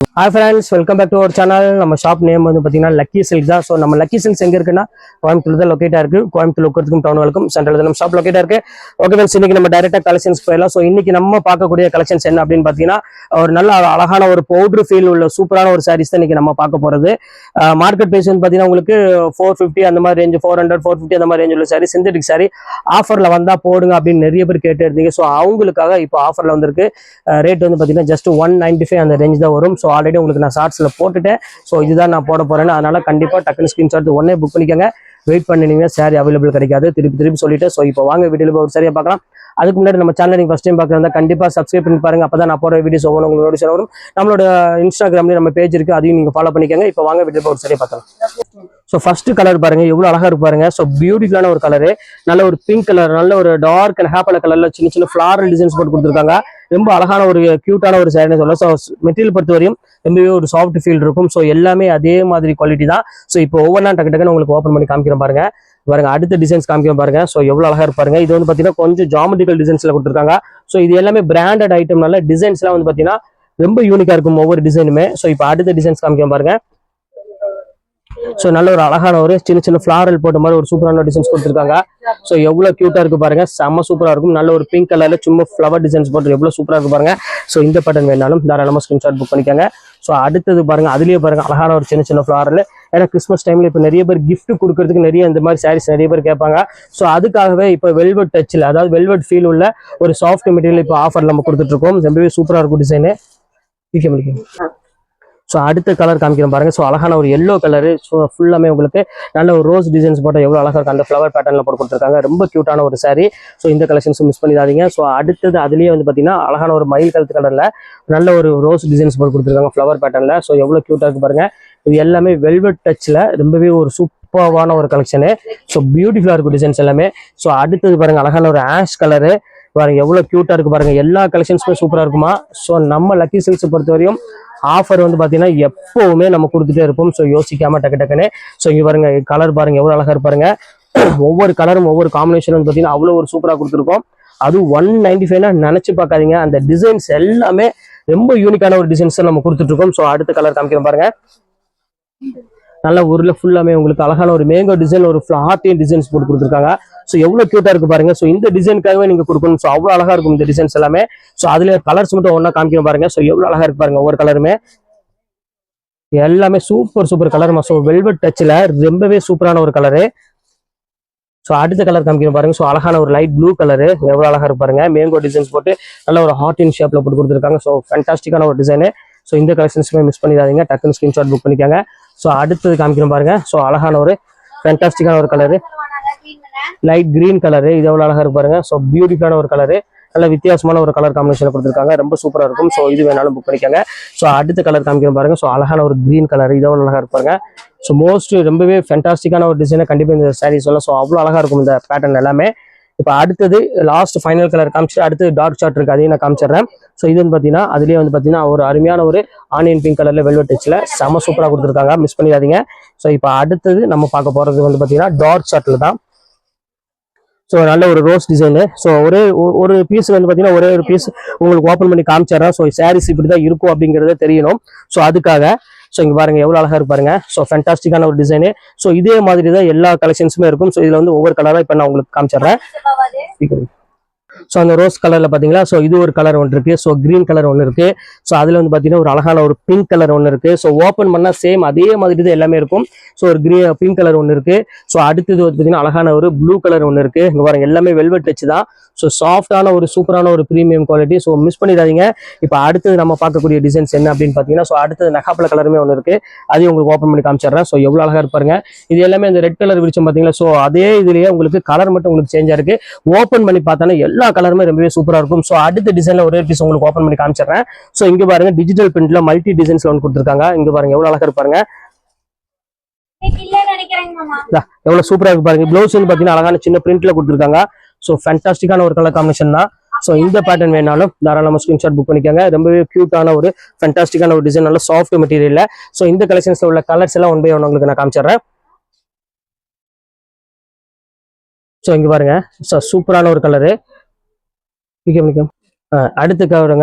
Hi friends, welcome back to our channel. நம்ம shop name வந்து பார்த்தீங்கன்னா லக்கி சில்க்ஸ் தான். ஸோ நம்ம லக்கி சில்க்ஸ் எங்கே இருக்குன்னா கோயம்புத்தூர் தான் லொக்கேட்டாக இருக்கு. கோயம்புத்தூர் லொக்கேட்டுக்கும் டவுனுக்கும் சென்ட்ரல் நம்ம ஷாப் லொக்கேட்டாக இருக்கு. ஓகே ஃப்ரெண்ட்ஸ், இன்னைக்கு நம்ம டைரக்டாக கலெக்ஷன்ஸ் போயிடலாம். ஸோ இன்னைக்கு நம்ம பார்க்கக்கூடிய கலெக்ஷன்ஸ் என்ன அப்படின்னு பார்த்தீங்கன்னா ஒரு நல்ல அழகான ஒரு பவுடர் ஃபீல் உள்ள சூப்பரான ஒரு சாரீஸ் தான் இன்னைக்கு நம்ம பார்க்க போகிறது. மார்க்கெட் ப்ரைஸ் வந்து பார்த்தீங்கன்னா உங்களுக்கு 450 அந்த மாதிரி ரேஞ்ச், 400 450 அந்த மாதிரி ரேஞ்ச் உள்ள சாரி, சிந்தட்டிக் சாரி ஆஃபரில் வந்தால் போடுங்க அப்படின்னு நிறைய பேர் கேட்டு இருந்தீங்க. ஸோ அவங்களுக்காக இப்போ ஆஃபரில் வந்திருக்கு. ரேட் வந்து பார்த்தீங்கன்னா ஜஸ்ட் 195 அந்த ரேஞ்ச் தான் வரும். ஸோ ஆல்ரெடி உங்களுக்கு நான் ஷார்ட்ஸில் போட்டுட்டேன். ஸோ இதுதான் நான் போட போறேன்னு, அதனால கண்டிப்பாக டக்குனு ஸ்கிரீன்ஷாட் உடனே புக் பண்ணிக்கோங்க. வெயிட் பண்ணினீங்கன்னா சாரி அவைலபிள் கிடைக்காது. திருப்பி சொல்லிட்டு ஸோ இப்போ வாங்க வீடியோவில் ஒரு சரியாக பார்க்கலாம். அதுக்கு முன்னாடி நம்ம சேனல் நீங்கள் ஃபஸ்ட் டைம் பார்க்குறதா கண்டிப்பாக சப்ஸ்கிரைப் பண்ணி பாருங்க. அப்போ தான் நான் போகிற வீடியோஸ் ஒவ்வொரு உங்களுக்கு நோட்டிஃபிகேஷன் வரும். நம்மளோட இன்ஸ்டாகிராம்லேயும் நம்ம பேஜ் இருக்குது, அதையும் நீங்கள் ஃபாலோ பண்ணிக்கோங்க. இப்போ வாங்க வீடியோவில் ஒரு சரியாக பார்க்கலாம். ஸோ ஃபர்ஸ்ட் கலர் பாருங்க, எவ்வளோ அழகா இருக்கு பாருங்க. ஸோ பியூட்டிஃபுல்லான ஒரு கலரு, நல்ல ஒரு பிங்க் கலர், நல்ல ஒரு டார்க் அண்ட் ஹேப்பல கலர்ல சின்ன சின்ன ஃபிளாரல் டிசைன்ஸ் போட்டு கொடுத்துருக்காங்க. ரொம்ப அழகான ஒரு கியூட்டான ஒரு சாரின்னு சொல்லலாம். ஸோ மெட்டீரியல் பொறுத்த வரையும் ரொம்பவே ஒரு சாஃப்ட் ஃபீல் இருக்கும். ஸோ எல்லாமே அதே மாதிரி குவாலிட்டி தான். ஸோ இப்போ ஒவ்வொன்றா டக்குன்னு உங்களுக்கு ஓப்பன் பண்ணி காமிக்கிறேன் பாருங்க. அடுத்த டிசைன்ஸ் காமிக்கிறேன் பாருங்க. ஸோ எவ்வளோ அழகா இருப்பாருங்க. இது வந்து பார்த்தீங்கன்னா கொஞ்சம் ஜாமெட்ரிக்கல் டிசைன்ஸ்ல கொடுத்துருக்காங்க. ஸோ இது எல்லாமே பிராண்டட் ஐட்டம்னால டிசைன்ஸ்லாம் வந்து பார்த்தீங்கன்னா ரொம்ப யூனிக்கா இருக்கும் ஒவ்வொரு டிசைனுமே. ஸோ இப்போ அடுத்த டிசைன்ஸ் காமிக்கிறேன் பாருங்க. ஸோ நல்ல ஒரு அழகான ஒரு சின்ன சின்ன ஃபிளாரல் போட்ட மாதிரி ஒரு சூப்பரான டிசைன்ஸ் கொடுத்துருக்காங்க. ஸோ எவ்வளவு கியூட்டா இருக்கு பாருங்க, செம்ம சூப்பரா இருக்கும். நல்ல ஒரு பிங்க் கலர்ல சும்மா ஃபிளவர் டிசைன்ஸ் போட்டு எவ்வளவு சூப்பரா இருக்கு பாருங்க. ஸோ இந்த பேட்டர்ன் வேணாலும் தாராளமா ஸ்கிரீன்ஷாட் புக் பண்ணிக்கோங்க. ஸோ அடுத்தது பாருங்க, அதுலயே பாருங்க அழகான ஒரு சின்ன சின்ன ஃபிளாரல். ஏன்னா கிறிஸ்மஸ் டைம்ல இப்போ நிறைய பேர் கிஃப்ட் கொடுக்கறதுக்கு நிறைய இந்த மாதிரி சாரீஸ் நிறைய பேர் கேட்பாங்க. ஸோ அதுக்காகவே இப்போ வெல்வெட் டச்சில், அதாவது வெல்வெட் ஃபீல் உள்ள ஒரு சாஃப்ட் மெட்டீரியல் இப்போ ஆஃபர் நம்ம கொடுத்துட்டு இருக்கோம். ரொம்பவே சூப்பரா இருக்கும் டிசைனு. ஸோ அடுத்த கலர் காமிக்கிறேன் பாருங்க. ஸோ அழகான ஒரு எல்லோ கலரு. ஸோ ஃபுல்லாமே உங்களுக்கு நல்ல ஒரு ரோஸ் டிசைன்ஸ் போட்டால் எவ்வளோ அழகாக இருக்கும். அந்த ஃப்ளவர் பேட்டர்ல போட்டு கொடுத்துருக்காங்க. ரொம்ப கியூட்டான ஒரு சாரி. ஸோ இந்த கலெக்ஷன்ஸும் மிஸ் பண்ணிடாதீங்க. ஸோ அடுத்தது அதுலேயே வந்து பார்த்தீங்கன்னா அழகான ஒரு மயில் கலத்து கலரில் நல்ல ஒரு ரோஸ் டிசைன்ஸ் போட்டு கொடுத்துருக்காங்க ஃப்ளவர் பேட்டர்ல. ஸோ எவ்வளோ கியூட்டாக இருக்கு பாருங்க. இது எல்லாமே வெல்வெட் டச்சில் ரொம்பவே ஒரு சூப்பரான ஒரு கலெக்ஷனு. ஸோ பியூட்டிஃபுல்லாக இருக்கும் டிசைன்ஸ் எல்லாமே. ஸோ அடுத்தது பாருங்க, அழகான ஒரு ஆஷ் கலரு பாருங்க, எவ்வளோ கியூட்டா இருக்கு பாருங்க. எல்லா கலெக்ஷன்ஸுமே சூப்பரா இருக்குமா. ஸோ நம்ம லக்கி சில்க்ஸ் பொறுத்த வரையும் ஆஃபர் வந்து பாத்தீங்கன்னா எப்பவுமே நம்ம கொடுத்துட்டே இருப்போம். ஸோ யோசிக்காம டக்குன்னு. ஸோ இங்க பாருங்க, கலர் பாருங்க எவ்வளவு அழகா இருப்பாருங்க. ஒவ்வொரு கலரும் ஒவ்வொரு காம்பினேஷன் வந்து பாத்தீங்கன்னா அவ்வளவு ஒரு சூப்பரா கொடுத்துருக்கோம். அது 195 நினைச்சு பார்க்காதீங்க. அந்த டிசைன்ஸ் எல்லாமே ரொம்ப யூனிக்கான ஒரு டிசைன்ஸ் நம்ம கொடுத்துட்டு இருக்கோம். ஸோ அடுத்த கலர் காமிக்கிறோம் பாருங்க. நல்ல ஊர்ல ஃபுல்லாமே உங்களுக்கு அழகான ஒரு மேங்கோ டிசைன், ஒரு ஃபிளாட்டின் டிசைன்ஸ் போட்டு கொடுத்துருக்காங்க. ஸோ எவ்வளவு கியூட்டா இருக்கு பாருங்க. ஸோ இந்த டிசைனுக்காகவே நீங்க கொடுக்கணும். ஸோ அவ்வளவு அழகா இருக்கும் இந்த டிசைன்ஸ் எல்லாமே. ஸோ அதுல கலர்ஸ் மட்டும் ஒன்னா காமிக்கணும் பாருங்க. ஸோ எவ்வளவு அழகா இருக்கு பாருங்க ஒவ்வொரு கலருமே. எல்லாமே சூப்பர் கலருமா. ஸோ வெல்வெட் டச்ல ரொம்பவே சூப்பரான ஒரு கலரு. ஸோ அடுத்த கலர் காமிக்கணும் பாருங்க. ஸோ அழகான ஒரு லைட் ப்ளூ கலரு, எவ்வளவு அழகா இருக்கு பாருங்க. மேங்கோ டிசைன்ஸ் போட்டு நல்ல ஒரு ஹார்ட் இன் ஷேப்ல போட்டு கொடுத்துருக்காங்க. ஸோ ஃபேண்டாஸ்டிக்கான ஒரு டிசைனு. ஸோ இந்த கலெக்ஷன்ஸுமே மிஸ் பண்ணிடாதீங்க, டக்குன்னு ஸ்கிரீன்ஷாட் புக் பண்ணிக்கோங்க. ஸோ அடுத்தது காமிக்கிறோம் பாருங்க. ஸோ அழகான ஒரு ஃபேண்டாஸ்டிக்கான ஒரு கலரு, லைட் கிரீன் கலரு. இது எவ்வளவு அழகா இருக்கு பாருங்க. ஸோ பியூட்டிஃபுல்லான ஒரு கலரு, நல்ல வித்தியாசமான ஒரு கலர் காம்பினேஷன் கொடுத்துருக்காங்க. ரொம்ப சூப்பரா இருக்கும். ஸோ இது வேணாலும் புக் பண்ணிக்கோங்க. ஸோ அடுத்த கலர் காமிக்கிறோம் பாருங்க. ஸோ அழகான ஒரு கிரீன் கலர், இது எவ்வளவு அழகா இருப்பாருங்க. ஸோ ரொம்பவே ஃபேண்டாஸ்டிக்கான ஒரு டிசைனை கண்டிப்பா இந்த சாரீ சொல்லலாம். ஸோ அவ்வளவு அழகா இருக்கும் இந்த பேட்டர்ன் எல்லாமே. இப்போ அடுத்தது லாஸ்ட் ஃபைனல் கலர் காமிச்சிட்டு அடுத்து டார்க் சார்ட் இருக்கு, அதையும் நான் காமிச்சிடுறேன். ஸோ இது வந்து பார்த்தீங்கன்னா அதுலேயே வந்து பார்த்தீங்கன்னா ஒரு அருமையான ஒரு ஆனியன் பிங்க் கலர்ல வெல்வெட் டச்சில் செம சூப்பராக கொடுத்துருக்காங்க. மிஸ் பண்ணிடாதீங்க. ஸோ இப்போ அடுத்தது நம்ம பார்க்க போறது வந்து பார்த்தீங்கன்னா டார்க் சார்ட்ல தான். ஸோ நல்ல ஒரு ரோஸ் டிசைனு. ஸோ ஒரு பீஸ் வந்து பார்த்தீங்கன்னா ஒரே ஒரு பீஸ் உங்களுக்கு ஓப்பன் பண்ணி காமிச்சிடுறேன். ஸோ சாரீஸ் இப்படி தான் இருக்கும் அப்படிங்கிறத தெரியணும். ஸோ அதுக்காக ஸோ இங்க பாருங்க எவ்வளவு அழகா இருப்பாருங்க. ஸோ ஃபேண்டாஸ்டிக்கான ஒரு டிசைனு. ஸோ இதே மாதிரி தான் எல்லா கலெக்ஷன்ஸுமே இருக்கும். ஸோ இதுல வந்து ஒவ்வொரு கலரா இப்போ நான் உங்களுக்கு காமிச்சிடுறேன். ஸோ அந்த ரோஸ் கலர்ல பாத்தீங்களா. ஸோ இது ஒரு கலர் ஒன்று இருக்கு. ஸோ கிரீன் கலர் ஒன்று இருக்கு. ஸோ அதுல வந்து பாத்தீங்கன்னா ஒரு அழகான ஒரு பிங்க் கலர் ஒன்று இருக்கு. ஸோ ஓப்பன் பண்ணா சேம் அதே மாதிரி தான் எல்லாமே இருக்கும். ஸோ ஒரு பிங்க் கலர் ஒன்று இருக்கு. ஸோ அடுத்தது வந்து பாத்தீங்கன்னா அழகான ஒரு ப்ளூ கலர் ஒன்று இருக்கு. இங்க பாருங்க எல்லாமே வெல்வெட் டச் தான். ஸோ சாஃப்டான ஒரு சூப்பரான ஒரு ப்ரீமியம் குவாலிட்டி. ஸோ மிஸ் பண்ணிடாதீங்க. இப்போ அடுத்தது நம்ம பார்க்கக்கூடிய டிசைன்ஸ் என்ன அப்படின்னு பாத்தீங்கன்னா, ஸோ அடுத்தது நகாப்பழ கலருமே ஒன்று இருக்கு. அதையும் உங்களுக்கு ஓப்பன் பண்ணி காமிச்சிடுறேன். ஸோ எவ்வளவு அழகா இருப்பாருங்க. இது எல்லாமே இந்த ரெட் கலர் விரிச்சம் பாத்தீங்களா. ஸோ அதே இதுலயே உங்களுக்கு கலர் மட்டும் உங்களுக்கு சேஞ்சா இருக்கு. ஓப்பன் பண்ணி பார்த்தாலும் எல்லா கலருமே ரொம்பவே சூப்பரா இருக்கும். ஸோ அடுத்த டிசைன்ல ஒரே பீஸ் உங்களுக்கு ஓப்பன் பண்ணி காமிச்சிடுறேன். ஸோ இங்க பாருங்க டிஜிட்டல் பிரிண்ட்ல மல்டி டிசைன்ஸ்ல ஒன்று கொடுத்துருக்காங்க. இங்க பாருங்க எவ்வளவு அழகா இருப்பாருங்க. எவ்வளவு சூப்பரா இருக்கு பாருங்க. பிளவுஸ் வந்து பாத்தீங்கன்னா அழகான சின்ன பிரிண்ட்ல கொடுத்துருக்காங்க. ஸோ ஃபேண்டாஸ்டிக்கான ஒரு கலர் காம்பினேஷன் தான். ஸோ இந்த பேட்டர்ன் வேணாலும் தாராளமா ஸ்கிரீன்ஷாட் புக் பண்ணிக்கோங்க. ரொம்பவே கியூட்டான ஒரு ஃபேண்டாஸ்டிக்கான ஒரு டிசைன், நல்ல சாஃப்ட் மெட்டீரியல்ல. ஸோ இந்த கலெக்ஷன்ஸ்ல உள்ள கலர்ஸ் எல்லாம் ஒன் பை ஒன் உங்களுக்கு நான் காமிச்சிடுறேன். ஸோ இங்க பாருங்க, ஸோ சூப்பரான ஒரு கலரு. அடுத்த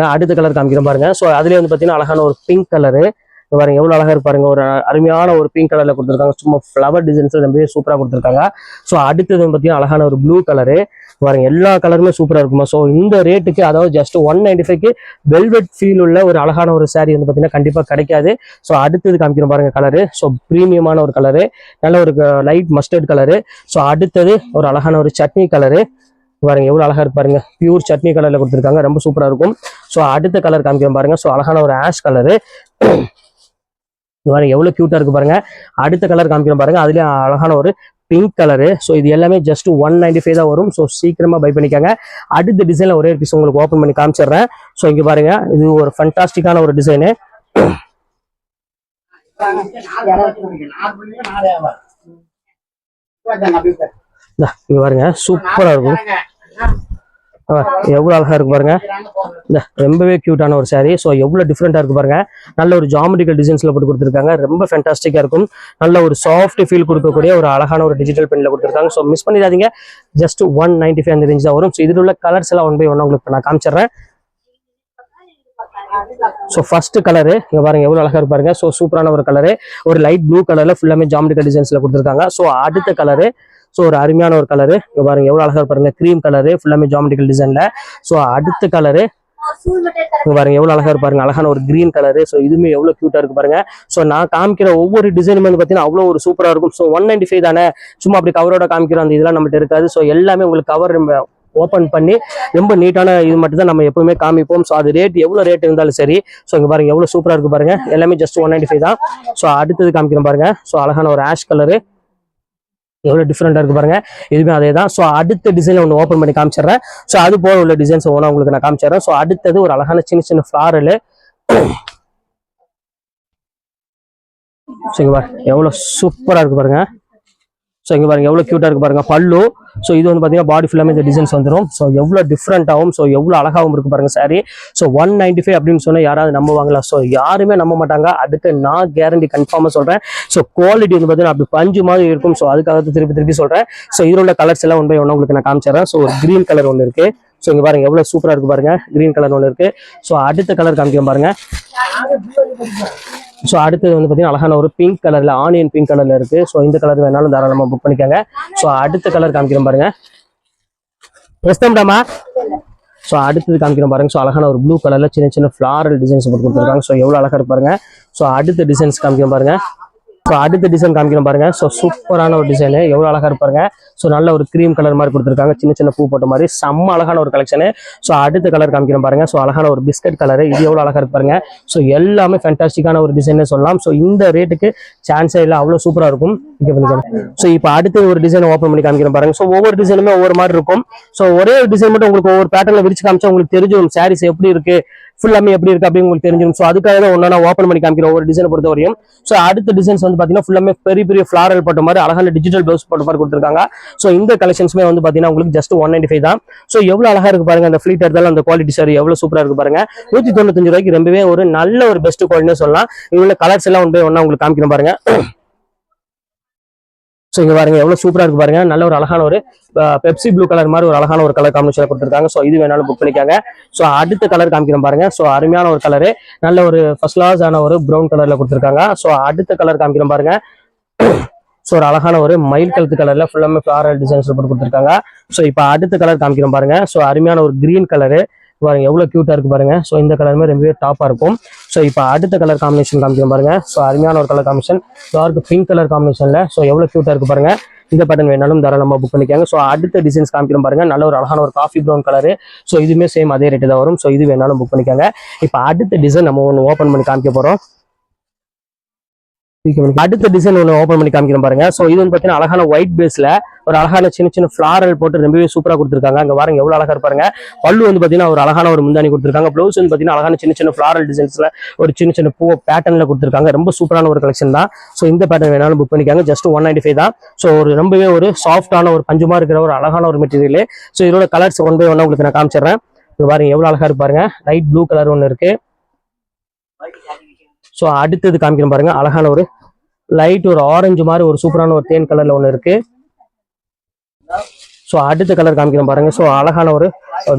கலர் காமிக்கிறேன் பாருங்க. ஸோ அதுலேயே வந்து பார்த்தீங்கன்னா அழகான ஒரு பிங்க் கலரு பாருங்க, எவ்வளோ அழகா இருப்பாருங்க. ஒரு அருமையான ஒரு பிங்க் கலர்ல கொடுத்துருக்காங்க. சும்மா ஃப்ளவர் டிசைன்ஸ் ரொம்பவே சூப்பராக கொடுத்துருக்காங்க. ஸோ அடுத்தது வந்து பார்த்தீங்கன்னா அழகான ஒரு ப்ளூ கலரு பாருங்க, எல்லா கலருமே சூப்பராக இருக்குமா. ஸோ இந்த ரேட்டுக்கு, அதாவது ஜஸ்ட் 195க்கு வெல்வெட் ஃபீல் உள்ள ஒரு அழகான ஒரு சாரீ வந்து பார்த்தீங்கன்னா கண்டிப்பாக கிடைக்காது. ஸோ அடுத்தது காமிக்கிறோம் பாருங்க கலரு. ஸோ ப்ரீமியமான ஒரு கலரு, நல்ல ஒரு லைட் மஸ்டர்ட் கலரு. ஸோ அடுத்தது ஒரு அழகான ஒரு சட்னி கலரு பாருங்க, எவ்வளவு அழகா இருப்பாருங்க. பியூர் சட்னி கலர்ல கொடுத்துருக்காங்க, ரொம்ப சூப்பரா இருக்கும். ஸோ அடுத்த கலர் காமிக்கிறோம் பாருங்க. ஸோ அழகான ஒரு ஆஷ் கலரு பாருங்க, எவ்வளவு கியூட்டா இருக்கு பாருங்க. அடுத்த கலர் காமிக்கிறோம் பாருங்க, அதுலயும் அழகான ஒரு பிங்க் கலரு. ஸோ இது எல்லாமே ஜஸ்ட் 195 தான் வரும். ஸோ சீக்கிரமா பை பண்ணிக்காங்க. அடுத்த டிசைன்ல ஒரே பீஸ் உங்களுக்கு ஓப்பன் பண்ணி காமிச்சிடுறேன். ஸோ இங்க பாருங்க, இது ஒரு ஃபண்டாஸ்டிக்கான ஒரு டிசைனு. இங்க பாருங்க, சூப்பரா இருக்கும். எவ்வளவு அழகா இருக்கு பாருங்க. ரொம்பவே கியூட்டான ஒரு சாரீ. ஸோ எவ்வளவு டிஃப்ரெண்டா இருக்கு பாருங்க. நல்ல ஒரு ஜாமெட்ரிக்கல் டிசைன்ஸ்ல போட்டு கொடுத்துருக்காங்க, ரொம்ப ஃபேண்டாஸ்டிக்கா இருக்கும். நல்ல ஒரு சாஃப்ட் ஃபீல் கொடுக்கக்கூடிய ஒரு அழகான ஒரு டிஜிட்டல் பென்ல கொடுத்துருக்காங்க. ஸோ மிஸ் பண்ணிடாதீங்க. ஜஸ்ட் 195 அந்த ரேஞ்ச் தான் வரும். ஸோ இதில் உள்ள கலர்ஸ் எல்லாம் ஒன் பை ஒன் உங்களுக்கு நான் காமிச்சிடுறேன். ஸோ ஃபர்ஸ்ட் கலரு இங்க பாருங்க, எவ்வளவு அழகா இருப்பாருங்க. ஸோ சூப்பரான ஒரு கலரு, ஒரு லைட் ப்ளூ கலர்ல ஃபுல்லாமே ஜாமெட்ரிக்கல் டிசைன்ஸ்ல கொடுத்துருக்காங்க. ஸோ அடுத்த கலரு, ஸோ ஒரு அருமையான ஒரு கலரு. இங்க பாருங்க, எவ்வளவு அழகா பாருங்க, கிரீம் கலரு ஃபுல்லாமே ஜாமெட்ரிக்கல் டிசைன்ல. ஸோ அடுத்த கலரு இங்க பாருங்க, எவ்வளவு அழகா இருப்பாருங்க, அழகான ஒரு கிரீன் கலரு. ஸோ இதுவுமே எவ்வளவு கியூட்டா இருக்கு பாருங்க. ஸோ நான் காமிக்கிற ஒவ்வொரு டிசைனுமே வந்து பாத்தீங்கன்னா அவ்வளவு ஒரு சூப்பரா இருக்கும். ஸோ 195 தானே, சும்மா அப்படி கவரோட காமிக்கிறோம், அந்த இதெல்லாம் நம்மகிட்ட இருக்காது. ஸோ எல்லாமே உங்களுக்கு கவர் ஓப்பன் பண்ணி ரொம்ப நீட்டான இது மட்டும் தான் நம்ம எப்பவுமே காமிப்போம். ஸோ அது ரேட் எவ்வளவு ரேட் இருந்தாலும் சரி. ஸோ இங்க பாருங்க, எவ்வளவு சூப்பரா இருக்கு பாருங்க, எல்லாமே ஜஸ்ட் 195 தான். ஸோ அடுத்தது காமிக்கிறோம் பாருங்க. ஸோ அழகான ஒரு ஆஷ் கலரு, எவ்வளவு டிஃப்ரெண்டா இருக்கு பாருங்க. இதுவுமே அதே தான். ஸோ அடுத்த டிசைன் ஒன்று ஓப்பன் பண்ணி காமிச்சிடுறேன். ஸோ அது போல உள்ள டிசைன்ஸ் ஒவ்வொன்றா உங்களுக்கு நான் காமிச்சிடுறேன். ஸோ அடுத்தது ஒரு அழகான சின்ன சின்ன ஃபிளாரல். ஸோ இங்க பாருங்க, எவ்வளவு சூப்பரா இருக்கு பாருங்க. ஸோ இங்க பாருங்க, எவ்வளவு கியூட்டா இருக்கு பாருங்க பல்லு. ஸோ இது வந்து பாத்தீங்கன்னா பாடி ஃபுல்லாமே இந்த டிசைன்ஸ் வந்துடும். ஸோ எவ்வளவு டிஃப்ரெண்டாகவும், ஸோ எவ்வளவு அழகாகவும் இருக்கு பாருங்க சாரி. ஸோ 195 அப்படின்னு சொன்னா யாராவது நம்புவாங்களா? ஸோ யாருமே நம்ப மாட்டாங்க. அதுக்கு நான் கேரண்டி கன்ஃபார்மா சொல்றேன். ஸோ குவாலிட்டி வந்து பாத்தீங்கன்னா அப்படி பஞ்சு மாதிரி இருக்கும். ஸோ அதுக்காக திருப்பி சொல்றேன். ஸோ இதில் உள்ள கலர்ஸ் எல்லாம் ஒன் பை ஒன் உங்களுக்கு நான் காமிச்சிடுறேன். ஸோ ஒரு கிரீன் கலர் ஒன்று இருக்கு. ஸோ இங்க பாருங்க, எவ்வளவு சூப்பரா இருக்கு பாருங்க, கிரீன் கலர் ஒன்று இருக்கு. ஸோ அடுத்த கலர் காமிக்கிறோம் பாருங்க. ஸோ அடுத்தது வந்து பார்த்தீங்கன்னா அழகான ஒரு பிங்க் கலர்ல, ஆனியன் பிங்க் கலர்ல இருக்கு. ஸோ இந்த கலர் வேணாலும் தாராளமாக புக் பண்ணிக்கோங்க. ஸோ அடுத்த கலர் காமிக்கிறோம் பாருங்க. எஸ்தம்டாமா. ஸோ அடுத்தது காமிக்கிறோம் பாருங்க. ஸோ அழகான ஒரு ப்ளூ கலர்ல சின்ன சின்ன ஃபிளாரல் டிசைன்ஸ் போட்டு கொடுத்துருக்காங்க. ஸோ எவ்வளவு அழகா இருப்பாருங்க. ஸோ அடுத்த டிசைன்ஸ் காமிக்கிறோம் பாருங்க. ஸோ அடுத்த டிசைன் காமிக்கிறோம் பாருங்க. ஸோ சூப்பரான ஒரு டிசைனு, எவ்வளவு அழகா இருப்பாருங்க. ஸோ நல்ல ஒரு கிரீம் கலர் மாதிரி கொடுத்துருக்காங்க, சின்ன சின்ன பூ போட்ட மாதிரி, செம்ம அழகான ஒரு கலெக்ஷனு. ஸோ அடுத்த கலர் காமிக்கிறோம் பாருங்க. ஸோ அழகான ஒரு பிஸ்கட் கலரு, இது எவ்வளவு அழகா இருப்பாருங்க. ஸோ எல்லாமே ஃபேண்டாஸ்டிக்கான ஒரு டிசைன் சொல்லலாம். ஸோ இந்த ரேட்டுக்கு சான்ஸே இல்லை, அவ்வளவு சூப்பரா இருக்கும். ஸோ இப்போ அடுத்து ஒரு டிசைன் ஓப்பன் பண்ணி காமிக்கிறோம் பாருங்க. ஸோ ஒவ்வொரு டிசைனுமே ஒவ்வொரு மாதிரி இருக்கும். ஸோ ஒரே ஒரு டிசைன் மட்டும் உங்களுக்கு ஒவ்வொரு பேட்டர்ல விரிச்சு காமிச்சா உங்களுக்கு தெரிஞ்சிடும் சாரீஸ் எப்படி இருக்கு, ஃபுல்லாமே எப்படி இருக்கு அப்படின்னு உங்களுக்கு தெரிஞ்சிடும். ஸோ அதுக்காக தான் ஒன்னா ஓப்பன் பண்ணி காமிக்கிறோம் ஒவ்வொரு டிசைனை பொறுத்த வரையும். ஸோ அடுத்த டிசைன்ஸ் வந்து பாத்தீங்கன்னா ஃபுல்லாமே பெரிய பெரிய ஃபிளாரல் போட்ட மாதிரி, அழகான டிஜிட்டல் பிளவுஸ் போட்ட மாதிரி கொடுத்துருக்காங்க. ஸோ இந்த கலெக்ஷன்ஸ்மே வந்து பாத்தீங்கன்னா உங்களுக்கு ஜஸ்ட் 195 தான். ஸோ எவ்வளவு அழகா இருக்கு பாருங்க, அந்த ஃபிளீட் எடுத்தாலும் அந்த குவாலிட்டி சாரி எவ்வளவு சூப்பரா இருக்கு பாருங்க. 195 ரூபாய்க்கு ரொம்பவே ஒரு நல்ல ஒரு பெஸ்ட் குவாலிட்டின்னு சொல்லலாம். இவங்க கலர்ஸ் எல்லாம் ஒன் பை ஒன்னா உங்களுக்கு காமிக்கிறோம் பாருங்க. ஸோ இங்க பாருங்க, எவ்வளவு சூப்பரா இருக்கு பாருங்க. நல்ல ஒரு அழகான ஒரு பெப்சி ப்ளூ கலர் மாதிரி ஒரு அழகான ஒரு கலர் காம்பினேஷன் கொடுத்துருக்காங்க. ஸோ இது வேணாலும் புக் பண்ணிக்காங்க. ஸோ அடுத்த கலர் காமிக்கிறோம் பாருங்க. ஸோ அருமையான ஒரு கலரு, நல்ல ஒரு ஃபர்ஸ்ட் கிளாஸ் ஆன ஒரு ப்ரௌன் கலர்ல கொடுத்துருக்காங்க. ஸோ அடுத்த கலர் காமிக்கிறோம் பாருங்க. ஸோ ஒரு அழகான ஒரு மயில் கழுத்து கலர்ல ஃபுல்லாமே ஃபிளாரல் டிசைன்ஸ் போட்டு கொடுத்துருக்காங்க. ஸோ இப்போ அடுத்த கலர் காமிக்கிறோம் பாருங்க. ஸோ அருமையான ஒரு கிரீன் கலரு பாருங்க, எவ்வளவு கியூட்டா இருக்கு பாருங்க. ஸோ இந்த கலருமே ரொம்பவே டாப்பா இருக்கும். ஸோ இப்போ அடுத்த கலர் காம்பினேஷன் காமிக்கிறோம் பாருங்க. ஸோ அருமையான ஒரு colour combination, dark pink colour காம்பினேஷன்ல. ஸோ எவ்வளவு கியூட்டா இருக்கு பாருங்க. இந்த பேட்டர்ன் வேணாலும் தாராளமாக புக் பண்ணிக்காங்க. ஸோ அடுத்த டிசைன்ஸ் காமிக்கிறோம் பாருங்க. நல்ல ஒரு அழகான ஒரு காஃபி ப்ரௌன் கலரு. ஸோ இதுவுமே சேம் அதே ரேட்டு தான் வரும். ஸோ இது வேணாலும் புக் பண்ணிக்காங்க. இப்போ அடுத்த டிசைன் நம்ம ஒன்று ஓப்பன் பண்ணி காமிக்க போறோம். அடுத்த டிசைன் ஒன்று ஓப்பன் பண்ணி காமிக்கிறோம் பாருங்க. ஸோ இது வந்து பார்த்தீங்கன்னா அழகான ஒயிட் பேஸ்ல ஒரு அழகான சின்ன சின்ன ஃபிளாரல் போட்டு ரொம்பவே சூப்பரா கொடுத்துருக்காங்க. அங்க பாருங்க எவ்வளவு அழகா இருப்பாருங்க. பல்லு வந்து பாத்தீங்கன்னா ஒரு அழகான ஒரு முந்தானி கொடுத்துருக்காங்க. பிளவுஸ் வந்து பாத்தீங்கன்னா அழகான சின்ன சின்ன ஃபிளாரல் டிசைன்ஸ்ல ஒரு சின்ன சின்ன பூ பேட்டர்ன்ல கொடுத்துருக்காங்க. ரொம்ப சூப்பரான ஒரு கலெக்ஷன் தான். ஸோ இந்த பேட்டர்ன் வேணாலும் புக் பண்ணிக்காங்க. ஜஸ்ட் 195 தான். ஸோ ஒரு ரொம்பவே ஒரு சாஃப்டான ஒரு பஞ்சுமா இருக்கிற ஒரு அழகான ஒரு மெட்டீரியல். ஸோ இதோட கலர்ஸ் ஒன் பை ஒன்னா உங்களுக்கு நான் காமிச்சிடுறேன். பாருங்க எவ்வளவு அழகா இருப்பாருங்க. லைட் ப்ளூ கலர் ஒன்று இருக்கு. ஸோ அடுத்தது காமிக்கிறேன் பாருங்க. அழகான ஒரு லைட் ஒரு ஆரஞ்சு மாதிரி ஒரு சூப்பரான ஒரு தேன் கலர்ல ஒன்று இருக்கு. ஸோ அடுத்த கலர் காமிக்கிறேன் பாருங்க. ஸோ அழகான ஒரு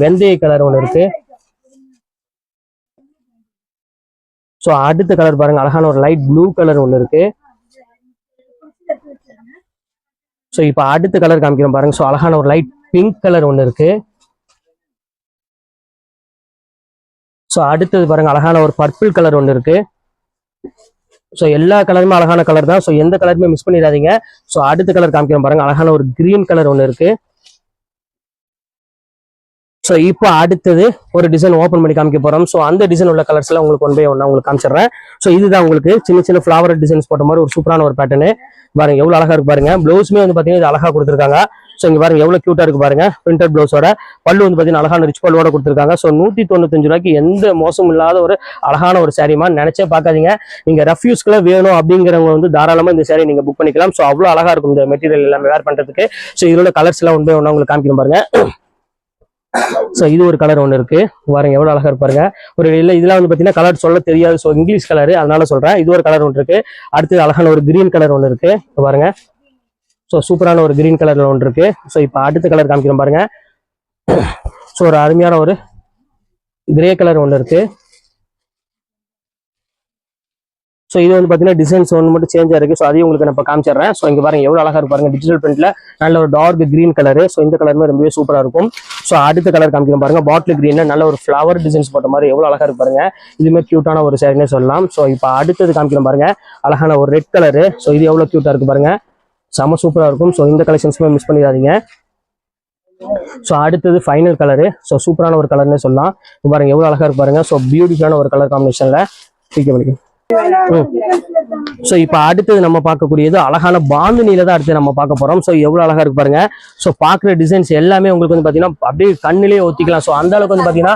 வெந்தய கலர் ஒன்று இருக்கு. ஸோ அடுத்த கலர் பாருங்க, அழகான ஒரு லைட் ப்ளூ கலர் ஒன்று இருக்கு. ஸோ இப்போ அடுத்த கலர் காமிக்கிறோம் பாருங்க. ஸோ அழகான ஒரு லைட் பிங்க் கலர் ஒன்று இருக்கு. ஸோ அடுத்தது பாருங்க, அழகான ஒரு பர்பிள் கலர் ஒன்று இருக்கு. ஸோ எல்லா கலருமே அழகான கலர் தான். ஸோ எந்த கலருமே மிஸ் பண்ணிடாதீங்க. ஸோ அடுத்த கலர் காமிக்கிறோம் பாருங்க, அழகான ஒரு கிரீன் கலர் ஒன்று இருக்கு. ஸோ இப்போ அடுத்தது ஒரு டிசைன் ஓப்பன் பண்ணி காமிக்க போறோம். ஸோ அந்த டிசைன் உள்ள கலர்ஸ் எல்லாம் உங்களுக்கு ஒன் பை ஒன்னா உங்களுக்கு காமிச்சிடுறேன். ஸோ இதுதான் உங்களுக்கு சின்ன சின்ன ஃபிளவர் டிசைன்ஸ் போட்ட மாதிரி ஒரு சூப்பரான ஒரு பேட்டர்னு பாருங்க, எவ்வளவு அழகா இருக்கு பாருங்க. பிளவுஸ்மே வந்து பாத்தீங்கன்னா இது அழகா கொடுத்துருக்காங்க. ஸோ இங்க பாருங்க எவ்வளவு கியூட்டா இருக்கு பாருங்க. பிரிண்டட் பிளவுஸோட பல்லு வந்து பாத்தீங்கன்னா அழகான ரிச் பல்லோட கொடுத்துருக்காங்க. ஸோ 195 ரூபாய்க்கு எந்த மோசமும் இல்லாத ஒரு அழகான ஒரு சாரீமா நினைச்சே பார்க்காதீங்க. நீங்க ரெஃப்யூஸ்க்குள்ள வேணும் அப்படிங்கிறவங்க வந்து தாராளமா இந்த சாரி நீங்க புக் பண்ணிக்கலாம். ஸோ அவ்வளவு அழகா இருக்கும் இந்த மெட்டீரியல் எல்லாமே வேர் பண்றதுக்கு. ஸோ இதோட கலர்ஸ் எல்லாம் ஒன் பை ஒன்னா உங்களுக்கு காமிக்கணும் பாருங்க. ஸோ இது ஒரு கலர் ஒன்று இருக்கு பாருங்க, எவ்வளவு அழகா இருப்பாருங்க. ஒரு இல்லை இதெல்லாம் வந்து பாத்தீங்கன்னா கலர் சொல்ல தெரியாது. ஸோ இங்கிலீஷ் கலர் அதனால சொல்றேன். இது ஒரு கலர் ஒன்று இருக்கு. அடுத்து அழகான ஒரு கிரீன் கலர் ஒன்று இருக்கு பாருங்க. ஸோ சூப்பரான ஒரு கிரீன் கலர்ல ஒன்று இருக்கு. ஸோ இப்போ அடுத்த கலர் காமிக்கிறோம் பாருங்க. ஸோ ஒரு அருமையான ஒரு கிரே கலர் ஒன்று இருக்கு. ஸோ இது வந்து பார்த்தீங்கன்னா டிசைன்ஸ் ஒன்று மட்டும் சேஞ்ச் ஆயிருக்கு. ஸோ அதையும் உங்களுக்கு நான் இப்போ காமிச்சிடுறேன். ஸோ இங்கே பாருங்க எவ்வளோ அழகா இருப்பாருங்க, டிஜிட்டல் பிரிண்ட்ல நல்ல ஒரு டார்க் கிரீன் கலர். ஸோ இந்த கலருமே ரொம்பவே சூப்பராக இருக்கும். ஸோ அடுத்த கலர் காமிக்கிறோம் பாருங்க, பாட்டில் கிரீன்ல நல்ல ஒரு ஃபிளவர் டிசைன்ஸ் போட்ட மாதிரி எவ்வளோ அழகா இருப்பாருங்க. இதுவுமே கியூட்டான ஒரு சாரினே சொல்லலாம். ஸோ இப்போ அடுத்தது காமிக்கிறோம் பாருங்க, அழகான ஒரு ரெட் கலரு. ஸோ இது எவ்வளோ கியூட்டா இருக்கு பாருங்க, செம சூப்பராக இருக்கும். ஸோ இந்த கலெக்ஷன்ஸுமே மிஸ் பண்ணிடாதீங்க. ஸோ அடுத்தது ஃபைனல் கலரு. ஸோ சூப்பரான ஒரு கலர்னே சொல்லலாம். பாருங்க எவ்வளோ அழகா இருக்கு பாருங்க. ஸோ பியூட்டிஃபுல்லான ஒரு கலர் காம்பினேஷன்ல பண்ணிக்க. ஸோ இப்போ அடுத்தது நம்ம பார்க்கக்கூடியது அழகான பாந்தினியில தான் அடுத்து நம்ம பார்க்க போறோம். ஸோ எவ்வளவு அழகா இருக்கு பாருங்க. ஸோ பார்க்குற டிசைன்ஸ் எல்லாமே உங்களுக்கு வந்து பாத்தீங்கன்னா அப்படியே கண்ணிலேயே ஒத்திக்கலாம். ஸோ அந்த அளவுக்கு வந்து பாத்தீங்கன்னா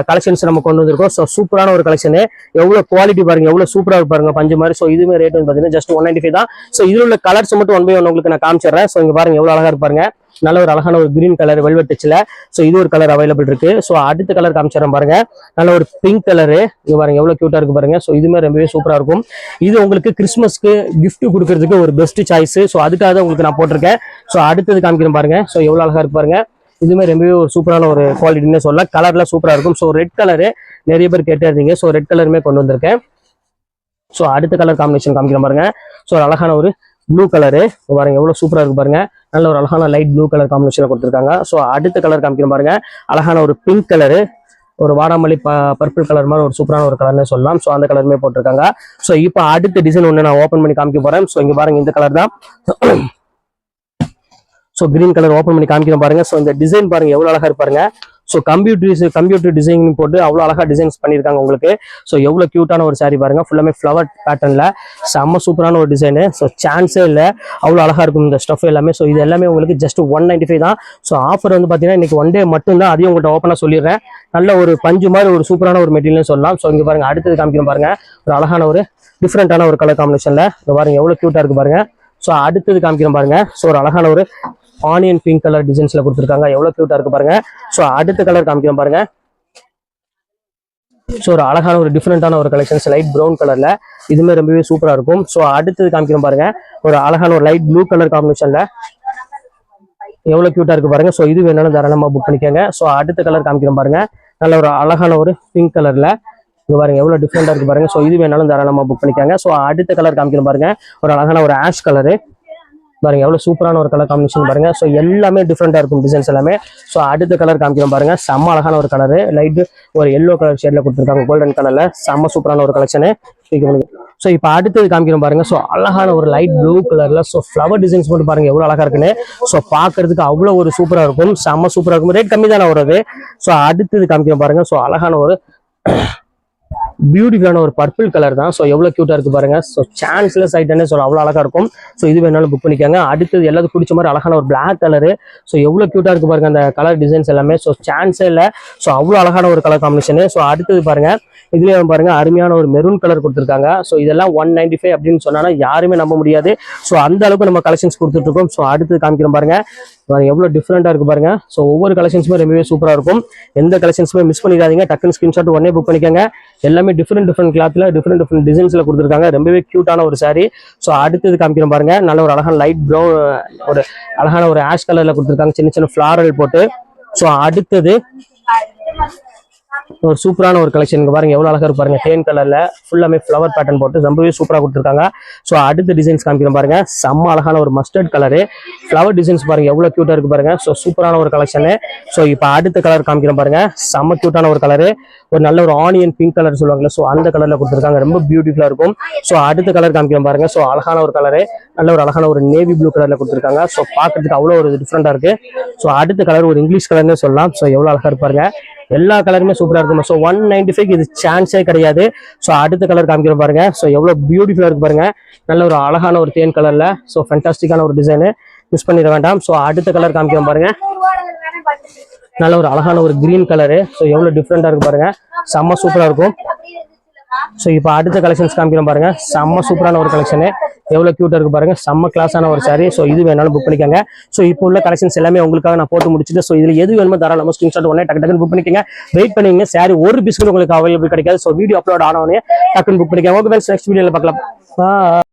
கலெக்ஷன்ஸ் நம்ம கொண்டு வந்திருக்கோம். ஸோ சூப்பரான ஒரு கலெக்ஷன், எவ்வளவு குவாலிட்டி பாருங்க, எவ்வளவு சூப்பரா பாருங்க பஞ்சு மாதிரி. ஸோ இதுவுமே ரேட் வந்து பாத்தீங்கன்னா ஜஸ்ட் 195 தான். ஸோ இதுல உள்ள கலர்ஸ் மட்டும் ஒன் பை ஒன் உங்களுக்கு நான் காமிச்சிடுறேன். ஸோ இங்க பாருங்க எவ்வளவு அழகா இருப்பாருங்க, நல்ல ஒரு அழகான ஒரு கிரீன் கலர் வெல்வெட் டச்ல. ஸோ இது ஒரு கலர் அவைலபிள் இருக்கு. ஸோ அடுத்த கலர் காமிச்சிடறேன் பாருங்க, நல்ல ஒரு பிங்க் கலரு. இங்க பாருங்க எவ்வளவு கியூட்டா இருக்கு பாருங்க. ஸோ இதுமே ரொம்பவே சூப்பரா இருக்கும். இது உங்களுக்கு கிறிஸ்மஸ்க்கு கிஃப்ட் கொடுக்கறதுக்கு ஒரு பெஸ்ட் சாய்ஸ். ஸோ அதுக்காக உங்களுக்கு நான் போட்டிருக்கேன். ஸோ அடுத்தது காமிக்கிறேன் பாருங்க. ஸோ எவ்வளவு அழகா இருக்கு பாருங்க. இதுமே ரொம்பவே ஒரு சூப்பரான ஒரு குவாலிட்டின்னு சொல்லலாம். கலர்லாம் சூப்பரா இருக்கும். ஸோ ரெட் கலரு நிறைய பேர் கேட்டே இருந்தீங்க. ஸோ ரெட் கலருமே கொண்டு வந்திருக்கேன். ஸோ அடுத்த கலர் காம்பினேஷன் காமிக்கிறேன் பாருங்க. ஸோ ஒரு அழகான ஒரு ப்ளூ கலரு பாருங்க, எவ்வளவு சூப்பரா இருக்கு பாருங்க. நல்ல ஒரு அழகான லைட் ப்ளூ கலர் காம்பினேஷன் கொடுத்துருக்காங்க. ஸோ அடுத்த கலர் காமிக்கிறேன் பாருங்க, அழகான ஒரு பிங்க் கலரு, ஒரு வாடாமல்லி பர்பிள் கலர் மாதிரி ஒரு சூப்பரான ஒரு கலர்னு சொல்லலாம். ஸோ அந்த கலருமே போட்டிருக்காங்க. ஸோ இப்போ அடுத்த டிசைன் ஒன்று நான் ஓப்பன் பண்ணி காமிக்க போறேன். ஸோ இங்க பாருங்க இந்த கலர் தான். ஸோ கிரீன் கலர் ஓப்பன் பண்ணி காமிக்கிறேன் பாருங்க. ஸோ இந்த டிசைன் பாருங்க எவ்வளவு அழகா இருப்பாருங்க. ஸோ கம்ப்யூட்டர் டிசைன் போட்டு அவ்வளோ அழகா டிசைன்ஸ் பண்ணியிருக்காங்க உங்களுக்கு. ஸோ எவ்வளோ கியூட்டான ஒரு சாரி பாருங்க, ஃபுல்லாமே ஃப்ளவர் பேட்டர்ல செம்ம சூப்பரான ஒரு டிசைனு. ஸோ சான்ஸே இல்லை, அவ்வளோ அழகா இருக்கும் இந்த ஸ்டஃப் எல்லாமே. ஸோ இது எல்லாமே உங்களுக்கு ஜஸ்ட் 195 தான். ஸோ ஆஃபர் வந்து பார்த்தீங்கன்னா இன்னைக்கு ஒன் டே மட்டும் தான். அதையும் உங்கள்கிட்ட ஓப்பனாக சொல்லிடுறேன். நல்ல ஒரு பஞ்சு மாதிரி ஒரு சூப்பரான ஒரு மெட்டீரியல் சொல்லலாம். ஸோ இங்கே பாருங்க அடுத்தது காமிக்கிறோம் பாருங்க, ஒரு அழகான ஒரு டிஃப்ரெண்டான ஒரு கலர் காம்பினேஷன்ல இங்கே பாருங்க எவ்வளோ கியூட்டா இருக்கு பாருங்க. ஸோ அடுத்தது காமிக்கிறோம் பாருங்க. ஸோ ஒரு அழகான ஒரு ஆனியன் பிங்க் கலர் டிசைன்ஸ்ல கொடுத்துருக்காங்க, எவ்வளவு கியூட்டா இருக்கு பாருங்க. ஸோ அடுத்த கலர் காமிக்கிறோம் பாருங்க. ஸோ ஒரு அழகான ஒரு டிஃப்ரெண்டான ஒரு கலெக்ஷன்ஸ் லைட் ப்ரௌன் கலர்ல, இதுமே ரொம்பவே சூப்பரா இருக்கும். ஸோ அடுத்தது காமிக்கிறோம் பாருங்க, ஒரு அழகான ஒரு லைட் ப்ளூ கலர் காம்பினேஷன்ல எவ்வளவு கியூட்டா இருக்கு பாருங்க. ஸோ இது வேணாலும் தாராளமா புக் பண்ணிக்கோங்க. ஸோ அடுத்த கலர் காமிக்கிறோம் பாருங்க, நல்ல ஒரு அழகான ஒரு பிங்க் கலர்ல இங்க பாருங்க எவ்வளவு டிஃப்ரெண்டா இருக்கு பாருங்க. ஸோ இது வேணாலும் தாராளமா புக் பண்ணிக்கோங்க. ஸோ அடுத்த கலர் காமிக்கிறோம் பாருங்க, ஒரு அழகான ஒரு ஆஷ் கலரு பாருங்க, எவ்வளவு சூப்பரான ஒரு கலர் காம்பினேஷன் பாருங்க. ஸோ எல்லாமே டிஃப்ரெண்டா இருக்கும் டிசைன்ஸ் எல்லாமே. ஸோ அடுத்த கலர் காமிக்கிறோம் பாருங்க, செம்ம அழகான ஒரு கலரு, லைட் ஒரு எல்லோ கலர் ஷேட்ல கொடுத்துருக்காங்க, கோல்டன் கலர்ல செம்ம சூப்பரான ஒரு கலெக்ஷனு. ஸோ இப்போ அடுத்தது காமிக்கிறோம் பாருங்க. ஸோ அழகான ஒரு லைட் ப்ளூ கலர்ல ஸோ ஃப்ளவர் டிசைன்ஸ் மட்டும் பாருங்க எவ்வளவு அழகா இருக்குன்னு. ஸோ பாக்குறதுக்கு அவ்வளவு ஒரு சூப்பரா இருக்கும், செம்ம சூப்பரா இருக்கும். ரேட் கம்மி தானே வருது. ஸோ அடுத்தது காமிக்கிறோம் பாருங்க. ஸோ அழகான ஒரு பியூட்டிஃபுல்லான ஒரு பர்பிள் கலர் தான். ஸோ எவ்வளவு கியூட்டா இருக்கு பாருங்க. ஸோ சான்ஸ்லெஸ் ஐட்டம்னு சொல்ல அவ்வளவு அழகா இருக்கும். ஸோ இது வேணாலும் புக் பண்ணிக்காங்க. அடுத்தது எல்லாத்துக்கும் பிடிச்ச மாதிரி அழகான ஒரு பிளாக் கலரு. ஸோ எவ்வளவு கியூட்டா இருக்கு பாருங்க அந்த கலர் டிசைன்ஸ் எல்லாமே. ஸோ சான்ஸே இல்லை. ஸோ அவ்வளவு அழகான ஒரு கலர் காம்பினேஷன். ஸோ அடுத்தது பாருங்க, இதுலயே பாருங்க அருமையான ஒரு மெரூன் கலர் கொடுத்துருக்காங்க. ஸோ இதெல்லாம் 195 அப்படின்னு சொன்னா யாருமே நம்ப முடியாது. ஸோ அந்த அளவுக்கு நம்ம கலெக்ஷன்ஸ் கொடுத்துட்டு இருக்கோம். ஸோ அடுத்தது காமிக்கிறோம் பாருங்க, எவ்வளவு டிஃப்ரெண்டா இருக்கு பாருங்க. ஸோ ஒவ்வொரு கலெக்ஷன்ஸுமே ரொம்பவே சூப்பரா இருக்கும். எந்த கலெக்ஷன்ஸுமே மிஸ் பண்ணிடாதீங்க. டக்குன்னு ஸ்கிரீன்ஷாட் உடனே புக் பண்ணிக்கோங்க. எல்லாமே டிஃப்ரெண்ட் கிளாத்ல டிஃப்ரெண்ட் டிசைன்ஸ்ல கொடுத்துருக்காங்க, ரொம்பவே கியூட்டான ஒரு சாரி. ஸோ அடுத்தது காமிக்கிறோம் பாருங்க, நல்ல ஒரு அழகான லைட் ப்ரௌன் ஒரு அழகான ஒரு ஆஷ் கலர்ல கொடுத்துருக்காங்க, சின்ன சின்ன ஃபிளாரல் போட்டு. ஸோ அடுத்தது ஒரு சூப்பரான ஒரு கலெக்ஷன் பாருங்க எவ்வளவு அழகா இருப்பாருங்க தேன் கலர்ல ஃபுல்லாமே ஃப்ளவர் பேட்டர்ன் போட்டு ரொம்பவே சூப்பரா கொடுத்துருக்காங்க ஸோ அடுத்த டிசைன்ஸ் காமிக்கிறோம் பாருங்க செம்ம அழகான ஒரு மஸ்டர்ட் கலரு ஃப்ளவர் டிசைன்ஸ் பாருங்க எவ்வளவு கியூட்டா இருக்கு பாருங்க ஸோ சூப்பரான ஒரு கலெக்ஷனு ஸோ இப்போ அடுத்த கலர் காமிக்கிறோம் பாருங்க செம்ம கியூட்டான ஒரு கலரு ஒரு நல்ல ஒரு ஆனியன் பிங்க் கலர் சொல்லுவாங்கல்ல ஸோ அந்த கலர்ல கொடுத்துருக்காங்க ரொம்ப பியூட்டிஃபுல்லா இருக்கும் ஸோ அடுத்த கலர் காமிக்கிறோம் பாருங்க ஸோ அழகான ஒரு கலரு நல்ல ஒரு அழகான ஒரு நேவி ப்ளூ கலர்ல கொடுத்துருக்காங்க ஸோ பார்க்கறதுக்கு அவ்வளோ ஒரு டிஃப்ரெண்டா இருக்கு ஸோ அடுத்த கலர் ஒரு இங்கிலீஷ் கலர்னு சொல்லலாம் ஸோ எவ்வளவு அழகா இருப்பாருங்க எல்லா கலருமே சூப்பரா இருக்கும் ஸோ 195 இது சான்ஸே கிடையாது ஸோ அடுத்த கலர் காமிக்கிறோம் பாருங்க ஸோ எவ்வளவு பியூட்டிஃபுல்லா இருக்கு பாருங்க நல்ல ஒரு அழகான ஒரு தேன் கலர்ல ஸோ ஃபேண்டாஸ்டிக்கான ஒரு டிசைனு மிஸ் பண்ணிட வேண்டாம் ஸோ அடுத்த கலர் காமிக்கிறோம் பாருங்க நல்ல ஒரு அழகான ஒரு கிரீன் கலரு ஸோ எவ்வளவு டிஃப்ரெண்டா இருக்கு பாருங்க செம்ம சூப்பரா இருக்கும் ஸோ இப்போ அடுத்த கலெக்ஷன்ஸ் காமிக்கிறோம் பாருங்க செம்ம சூப்பரான ஒரு கலெக்ஷனு எவ்வளவு கியூட்டா இருக்கு பாருங்க செம்ம கிளாஸான ஒரு சாரி ஸோ இது வேணாலும் புக் பண்ணிக்கோங்க ஸோ இப்போ உள்ள கலெக்ஷன்ஸ் எல்லாமே உங்களுக்காக நான் போட்டு முடிச்சுட்டு ஸோ இதுல எது வேணுமோ தாராளமா ஸ்கிரீன்ஷாட் உடனே டக்குன்னு புக் பண்ணிக்கோங்க வெயிட் பண்ணுவீங்க சாரி ஒரு பிஸ்கட் உங்களுக்கு அவைலபிள் கிடைக்காது ஸோ வீடியோ அப்லோட் ஆனவனே டக்குன்னு புக் பண்ணிக்கோங்க ஓகே நெக்ஸ்ட் வீடியோல பார்க்கலாம்